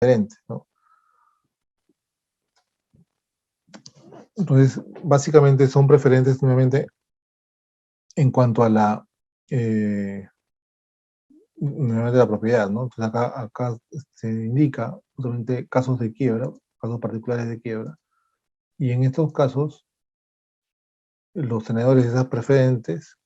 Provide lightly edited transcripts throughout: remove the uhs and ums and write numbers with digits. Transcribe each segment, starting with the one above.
preferentes, ¿no? Entonces, básicamente son preferentes nuevamente en cuanto a nuevamente la propiedad, ¿no? Entonces acá se indica justamente casos de quiebra, casos particulares de quiebra, y en estos casos los tenedores de esas preferentes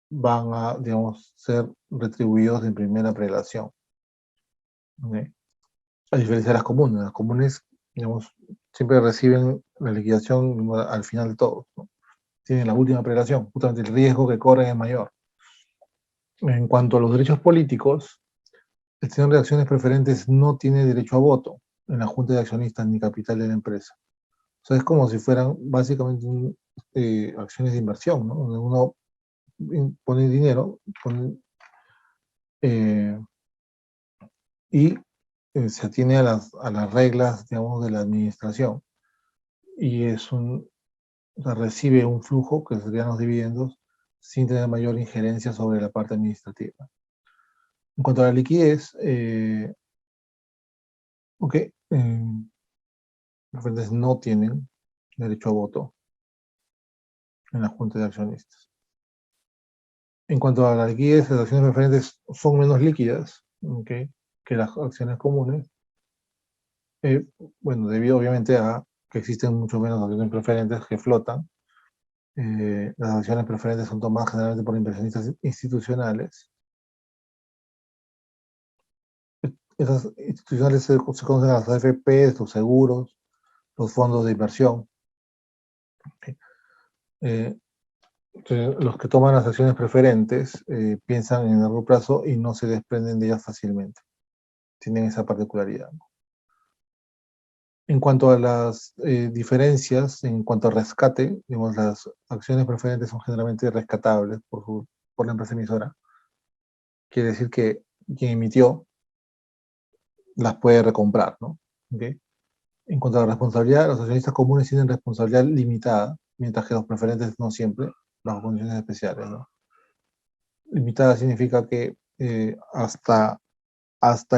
van a, digamos, ser retribuidos en primera prelación, ¿ok? A diferencia de las comunes, digamos, siempre reciben la liquidación al final de todo, ¿no? Tienen la última prelación, justamente el riesgo que corren es mayor. En cuanto a los derechos políticos, el tenedor de acciones preferentes no tiene derecho a voto en la junta de accionistas ni capital de la empresa. O sea, es como si fueran básicamente acciones de inversión, ¿no? Donde uno pone dinero eh, y se atiene a las reglas, digamos, de la administración. Y o sea, recibe un flujo, que serían los dividendos, sin tener mayor injerencia sobre la parte administrativa. En cuanto a la liquidez, ok, los preferentes no tienen derecho a voto en la junta de accionistas. En cuanto a la liquidez, las acciones preferentes son menos líquidas, okay, que las acciones comunes. Bueno, debido obviamente a que existen mucho menos acciones preferentes que flotan. Las acciones preferentes son tomadas generalmente por inversionistas institucionales. Esas institucionales se conocen a las AFPs, los seguros, los fondos de inversión. Okay. Los que toman las acciones preferentes piensan en el largo plazo y no se desprenden de ellas fácilmente. Tienen esa particularidad. En cuanto a las diferencias, en cuanto a rescate, digamos, las acciones preferentes son generalmente rescatables por la empresa emisora. Quiere decir que quien emitió las puede recomprar, ¿no? ¿Okay? En cuanto a la responsabilidad, los accionistas comunes tienen responsabilidad limitada, mientras que los preferentes no siempre, bajo condiciones especiales, ¿no? Limitada significa que hasta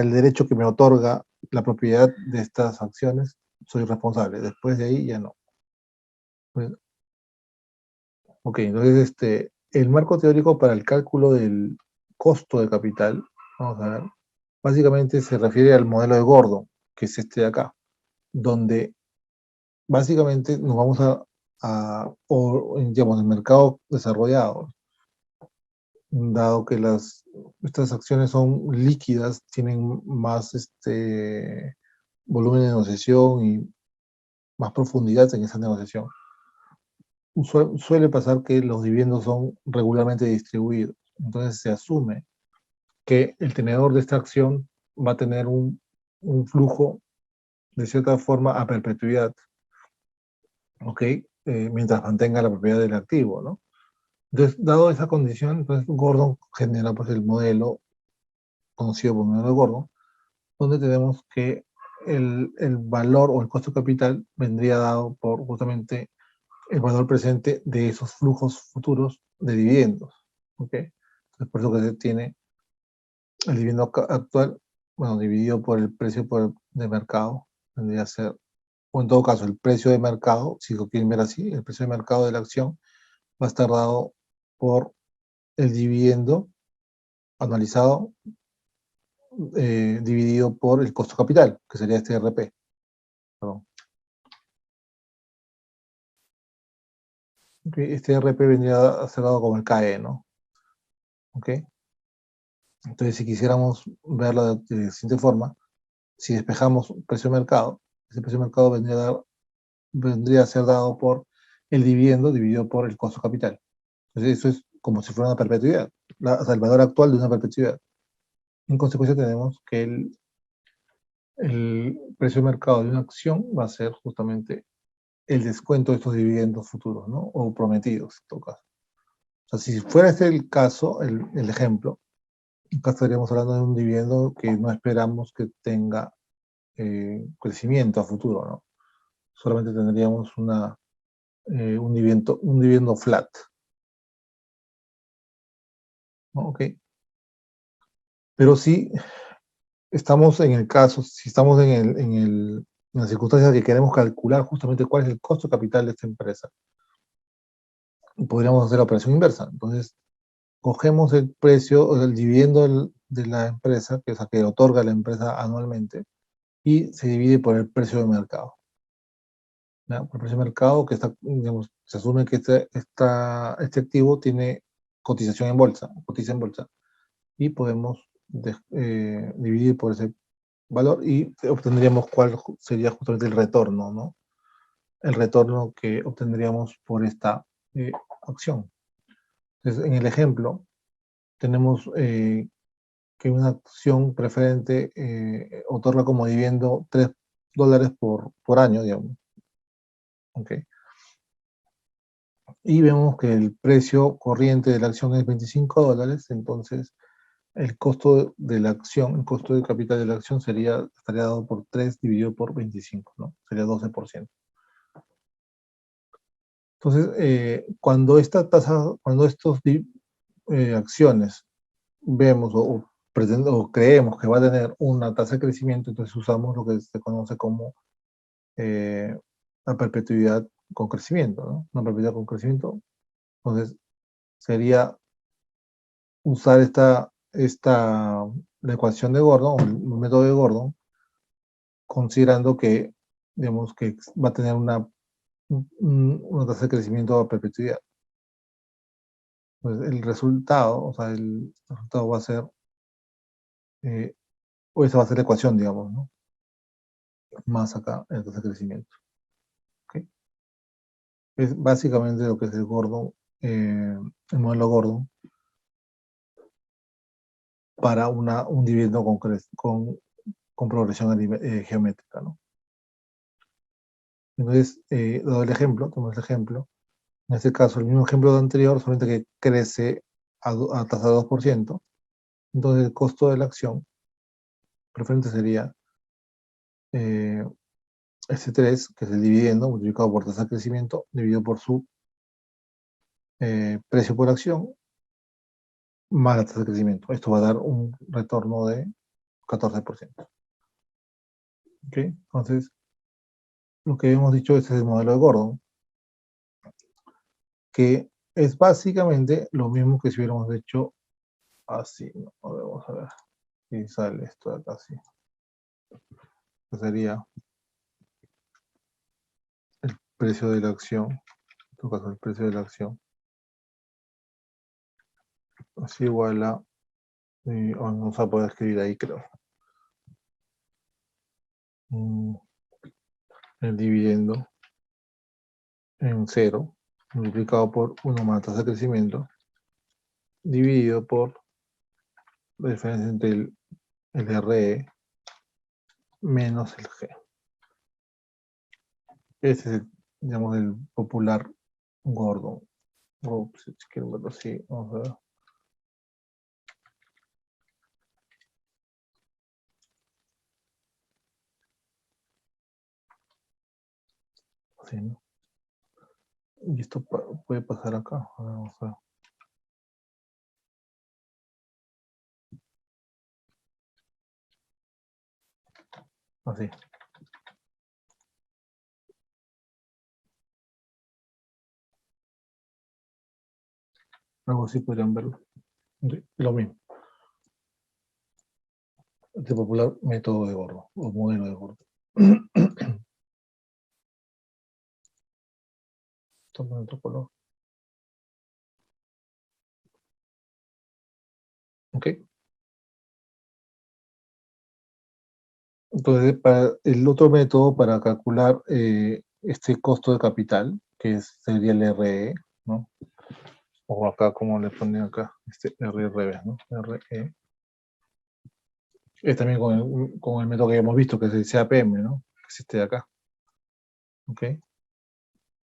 el derecho que me otorga la propiedad de estas acciones, soy responsable. Después de ahí ya no. Pues, ok, entonces el marco teórico para el cálculo del costo de capital, vamos a ver, básicamente se refiere al modelo de Gordon, que es este de acá, donde básicamente nos vamos digamos, en mercados desarrollados, dado que estas acciones son líquidas, tienen más volumen de negociación y más profundidad en esa negociación. Suele pasar que los dividendos son regularmente distribuidos. Entonces se asume que el tenedor de esta acción va a tener un flujo de cierta forma a perpetuidad, ¿ok? Mientras mantenga la propiedad del activo, ¿no? Entonces, dado esa condición, entonces Gordon genera pues, el modelo conocido como modelo de Gordon, donde tenemos que el valor o el costo de capital vendría dado por justamente el valor presente de esos flujos futuros de dividendos, ¿ok? Entonces, por eso que se tiene el dividendo actual, bueno, dividido por el precio de mercado, vendría a ser, o en todo caso, el precio de mercado, si lo quieren ver así, el precio de mercado de la acción va a estar dado por el dividendo anualizado dividido por el costo capital, que sería este RP. Perdón. Okay, este RP vendría a ser dado como el KE, ¿no? ¿Ok? Entonces, si quisiéramos verlo de la siguiente forma, si despejamos precio de mercado, ese precio de mercado vendría a ser dado por el dividendo dividido por el costo capital. Entonces, eso es como si fuera una perpetuidad, o sea, el valor actual de una perpetuidad. En consecuencia, tenemos que el precio de mercado de una acción va a ser justamente el descuento de estos dividendos futuros, ¿no? O prometidos, en todo caso. O sea, si fuera este el caso, el ejemplo, acá estaríamos hablando de un dividendo que no esperamos que tenga crecimiento a futuro, ¿no? Solamente tendríamos un dividendo flat, ¿no? Ok. Pero sí, estamos en el caso, si estamos en la circunstancia que queremos calcular justamente cuál es el costo de capital de esta empresa, podríamos hacer la operación inversa. Entonces, cogemos el precio, o el dividendo de la empresa, que es el que otorga la empresa anualmente, y se divide por el precio de mercado. ¿Ya? Por el precio de mercado, que está, digamos, se asume que este activo tiene cotización en bolsa, cotiza en bolsa, y podemos dividir por ese valor y obtendríamos cuál sería justamente el retorno, ¿no? El retorno que obtendríamos por esta acción. Entonces, en el ejemplo, tenemos que una acción preferente otorga como dividendo $3 por año, digamos. ¿Ok? Y vemos que el precio corriente de la acción es $25, entonces el costo de la acción, el costo de capital de la acción estaría dado por 3 dividido por 25, ¿no? Sería 12%. Entonces, cuando esta tasa, cuando estos acciones vemos o creemos que va a tener una tasa de crecimiento, entonces usamos lo que se conoce como la perpetuidad con crecimiento, ¿no? Una perpetuidad con crecimiento. Entonces, sería usar la ecuación de Gordon, o el método de Gordon, considerando que, digamos, que va a tener una tasa de crecimiento a perpetuidad. Pues el resultado, o sea, el resultado va a ser, o esa va a ser la ecuación, digamos, ¿no? Más acá, el tasa de crecimiento. ¿Ok? Es básicamente lo que es el Gordon, el modelo Gordon, para un dividendo con progresión geométrica, ¿no? Entonces, doy el ejemplo, tomo el ejemplo. En este caso, el mismo ejemplo de anterior, solamente que crece a tasa de 2%. Entonces, el costo de la acción preferente sería S3, que es el dividendo multiplicado por tasa de crecimiento, dividido por su precio por acción, más la tasa de crecimiento. Esto va a dar un retorno de 14%. ¿Ok? Entonces, lo que hemos dicho es el modelo de Gordon, que es básicamente lo mismo que si hubiéramos hecho así, ¿no? Vamos a ver si sale esto de acá así. Que sería el precio de la acción, en todo caso el precio de la acción, así igual a, vamos a poder escribir ahí, creo, el dividendo en 0, multiplicado por 1 más tasa de crecimiento, dividido por la diferencia entre el RE menos el G. Ese es, digamos, el popular Gordon. Si quieren verlo así, vamos a ver. Así, ¿no? Y esto puede pasar acá. Vamos a ver. Así. Algo así podrían verlo. Sí, lo mismo. Este popular método de Gordon, o modelo de Gordon. Toma otro color. ¿Ok? Entonces, para el otro método para calcular este costo de capital, sería el RE, ¿no? O acá, como le ponen acá, este RE revés, ¿no? RE. Es también con el método que hemos visto, que es el CAPM, ¿no? Que es este de acá. ¿Ok?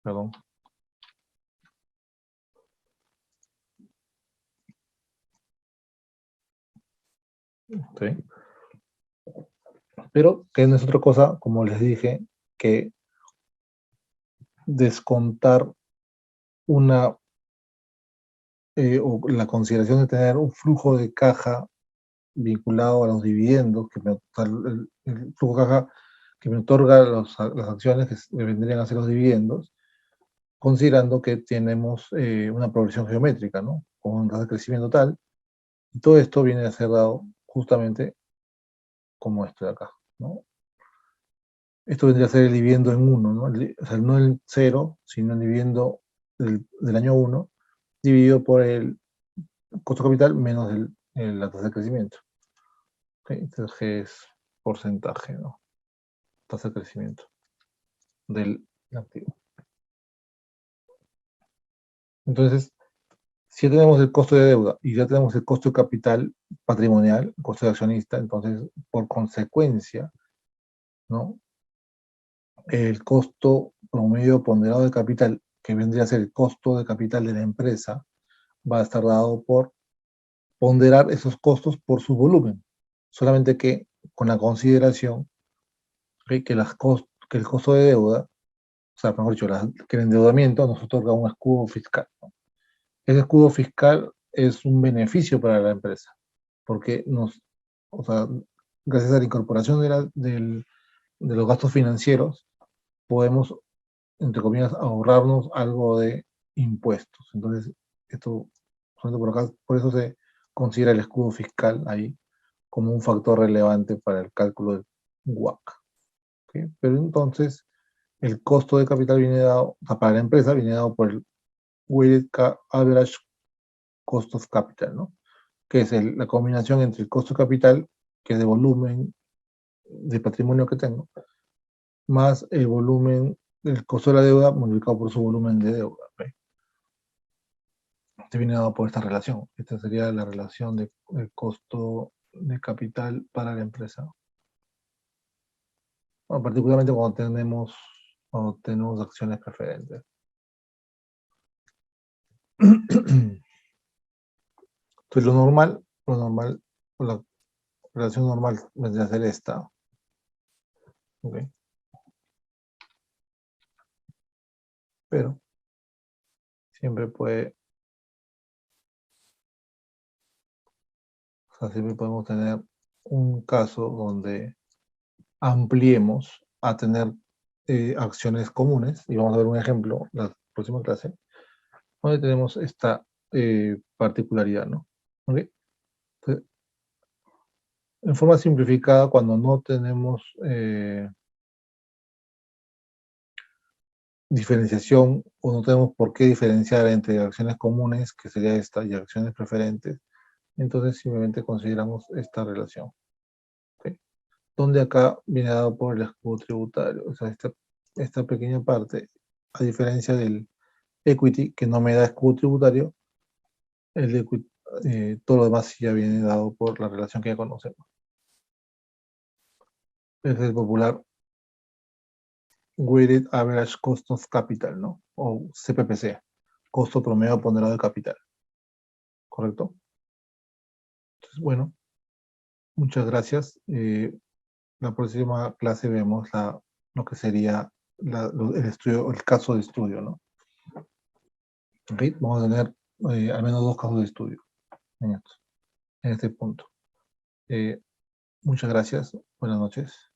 Perdón. ¿Ok? Pero que no es otra cosa, como les dije, que descontar o la consideración de tener un flujo de caja vinculado a los dividendos, el flujo de caja que me otorga las acciones que vendrían a ser los dividendos, considerando que tenemos una progresión geométrica, ¿no? Con un tasa de crecimiento tal, y todo esto viene a ser dado justamente como esto de acá, ¿no? Esto vendría a ser el dividendo en 1, ¿no? O sea, no el 0, sino el dividendo del año 1, dividido por el costo capital menos la tasa de crecimiento. ¿Okay? Entonces, G es porcentaje, ¿no? Tasa de crecimiento del activo. Entonces, si ya tenemos el costo de deuda y ya tenemos el costo de capital patrimonial, costo de accionista, entonces, por consecuencia, ¿no? El costo promedio ponderado de capital, que vendría a ser el costo de capital de la empresa, va a estar dado por ponderar esos costos por su volumen. Solamente que con la consideración que el costo de deuda, o sea, mejor dicho, que el endeudamiento nos otorga un escudo fiscal, ¿no? Ese escudo fiscal es un beneficio para la empresa, porque o sea, gracias a la incorporación de los gastos financieros, podemos, entre comillas, ahorrarnos algo de impuestos. Entonces, esto, por acá, por eso se considera el escudo fiscal ahí como un factor relevante para el cálculo del WACC. ¿Okay? Pero entonces, el costo de capital viene dado, o sea, para la empresa viene dado por el Weighted Average Cost of Capital, ¿no? Que es la combinación entre el costo de capital, que es de volumen de patrimonio que tengo, más el volumen, el costo de la deuda multiplicado por su volumen de deuda. ¿Okay? Este viene dado por esta relación. Esta sería la relación del costo de capital para la empresa. Bueno, particularmente cuando tenemos acciones preferentes. Entonces, la relación normal vendría a ser esta. ¿Okay? Pero siempre siempre podemos tener un caso donde ampliemos a tener acciones comunes, y vamos a ver un ejemplo la próxima clase, donde tenemos esta particularidad, ¿no? ¿Okay? Entonces, en forma simplificada, cuando no tenemos diferenciación o no tenemos por qué diferenciar entre acciones comunes, que sería esta, y acciones preferentes, entonces simplemente consideramos esta relación. ¿Okay? Donde acá viene dado por el escudo tributario. O sea, esta pequeña parte, a diferencia del equity, que no me da escudo tributario, el equity, todo lo demás ya viene dado por la relación que ya conocemos. Es el popular Weighted Average Cost of Capital, ¿no? O CPPC, costo promedio ponderado de capital. ¿Correcto? Entonces, bueno, muchas gracias. La próxima clase vemos lo que sería el caso de estudio, ¿no? Okay, vamos a tener al menos 2 casos de estudio en este punto. Muchas gracias. Buenas noches.